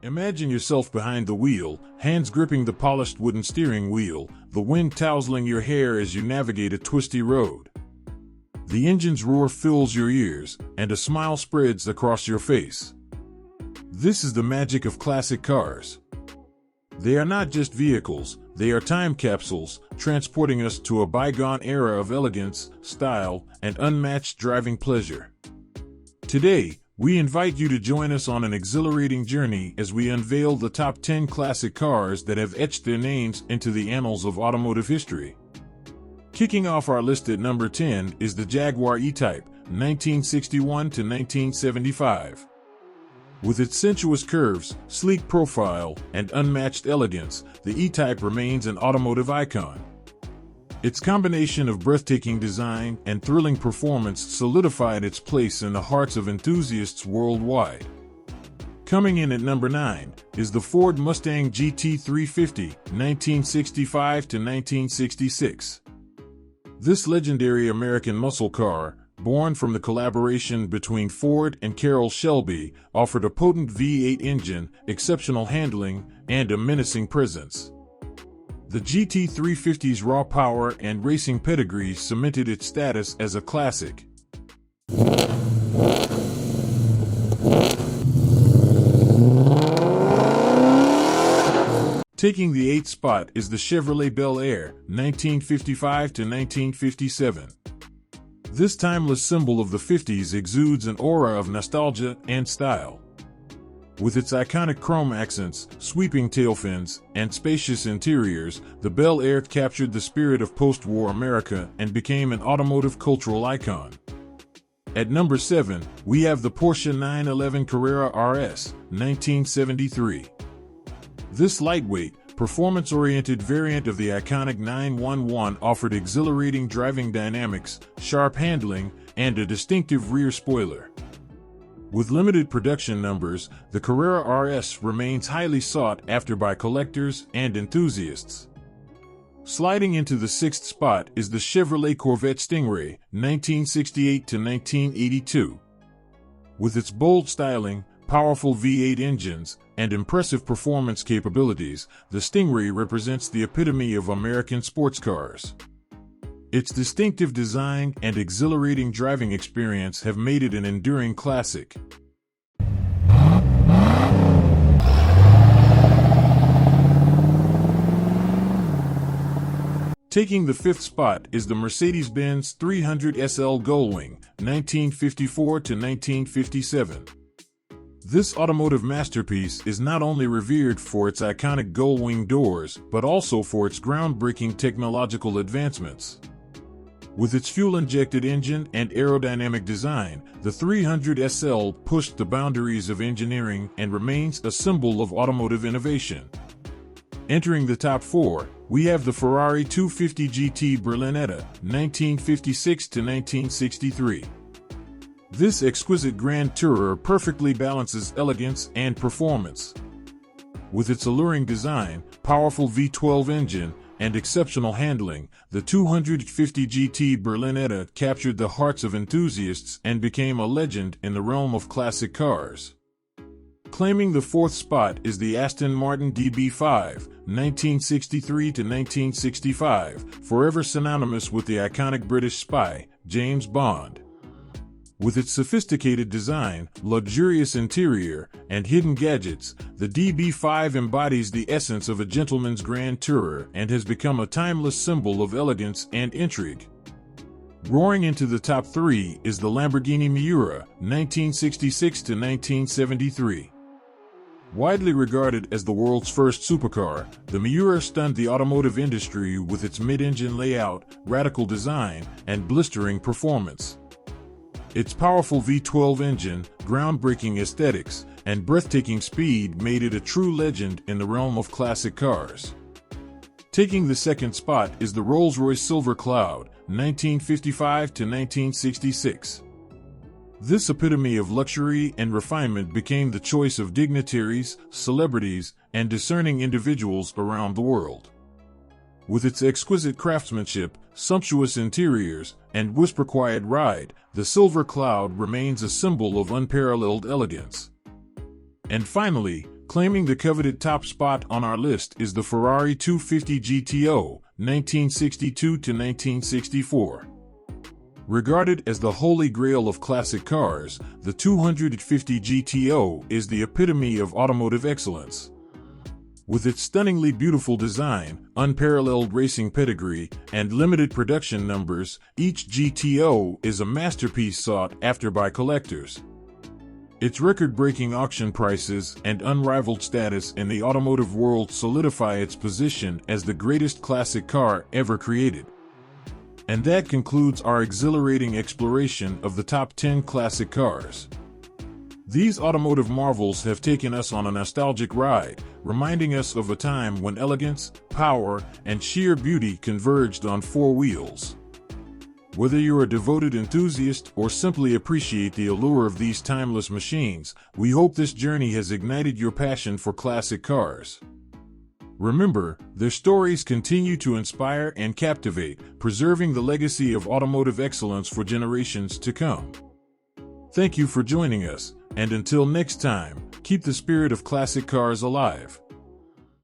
Imagine yourself behind the wheel, hands gripping the polished wooden steering wheel, the wind tousling your hair as you navigate a twisty road. The engine's roar fills your ears, and a smile spreads across your face. This is the magic of classic cars. They are not just vehicles, they are time capsules, transporting us to a bygone era of elegance, style, and unmatched driving pleasure. Today, we invite you to join us on an exhilarating journey as we unveil the top 10 classic cars that have etched their names into the annals of automotive history. Kicking off our list at number 10 is the Jaguar E-Type, 1961 to 1975. With its sensuous curves, sleek profile, and unmatched elegance, the E-Type remains an automotive icon. Its combination of breathtaking design and thrilling performance solidified its place in the hearts of enthusiasts worldwide. Coming in at number 9 is the Ford Mustang GT350, 1965 to 1966. This legendary American muscle car, born from the collaboration between Ford and Carroll Shelby, offered a potent V8 engine, exceptional handling, and a menacing presence. The GT350's raw power and racing pedigree cemented its status as a classic. Taking the 8th spot is the Chevrolet Bel Air, 1955 to 1957. This timeless symbol of the 50s exudes an aura of nostalgia and style. With its iconic chrome accents, sweeping tail fins, and spacious interiors, the Bel Air captured the spirit of post-war America and became an automotive cultural icon. At number 7, we have the Porsche 911 Carrera RS, 1973. This lightweight, performance-oriented variant of the iconic 911 offered exhilarating driving dynamics, sharp handling, and a distinctive rear spoiler. With limited production numbers, the Carrera RS remains highly sought after by collectors and enthusiasts. Sliding into the 6th spot is the Chevrolet Corvette Stingray, 1968 to 1982. With its bold styling, powerful V8 engines, and impressive performance capabilities, the Stingray represents the epitome of American sports cars. Its distinctive design and exhilarating driving experience have made it an enduring classic. Taking the 5th spot is the Mercedes-Benz 300 SL Gullwing, 1954 to 1957. This automotive masterpiece is not only revered for its iconic gullwing doors, but also for its groundbreaking technological advancements. With its fuel-injected engine and aerodynamic design, the 300 SL pushed the boundaries of engineering and remains a symbol of automotive innovation. Entering the top 4, we have the Ferrari 250 GT Berlinetta, 1956 to 1963. This exquisite Grand Tourer perfectly balances elegance and performance. With its alluring design, powerful V12 engine, and exceptional handling, the 250 GT Berlinetta captured the hearts of enthusiasts and became a legend in the realm of classic cars. Claiming the 4th spot is the Aston Martin DB5, 1963 to 1965, forever synonymous with the iconic British spy, James Bond. With its sophisticated design, luxurious interior, and hidden gadgets, the DB5 embodies the essence of a gentleman's Grand Tourer and has become a timeless symbol of elegance and intrigue. Roaring into the top 3 is the Lamborghini Miura, 1966 to 1973. Widely regarded as the world's first supercar, the Miura stunned the automotive industry with its mid-engine layout, radical design, and blistering performance. Its powerful V12 engine, groundbreaking aesthetics, and breathtaking speed made it a true legend in the realm of classic cars. Taking the 2nd spot is the Rolls-Royce Silver Cloud, 1955 to 1966. This epitome of luxury and refinement became the choice of dignitaries, celebrities, and discerning individuals around the world. With its exquisite craftsmanship, sumptuous interiors, and whisper-quiet ride, the Silver Cloud remains a symbol of unparalleled elegance. And finally, Claiming the coveted top spot on our list is the Ferrari 250 GTO, 1962 to 1964. Regarded as the holy grail of classic cars, the 250 GTO is the epitome of automotive excellence. With its stunningly beautiful design, unparalleled racing pedigree, and limited production numbers, each GTO is a masterpiece sought after by collectors. Its record-breaking auction prices and unrivaled status in the automotive world solidify its position as the greatest classic car ever created. And that concludes our exhilarating exploration of the top 10 classic cars. These automotive marvels have taken us on a nostalgic ride, reminding us of a time when elegance, power, and sheer beauty converged on four wheels. Whether you're a devoted enthusiast or simply appreciate the allure of these timeless machines, we hope this journey has ignited your passion for classic cars. Remember, their stories continue to inspire and captivate, preserving the legacy of automotive excellence for generations to come. Thank you for joining us, and until next time, keep the spirit of classic cars alive.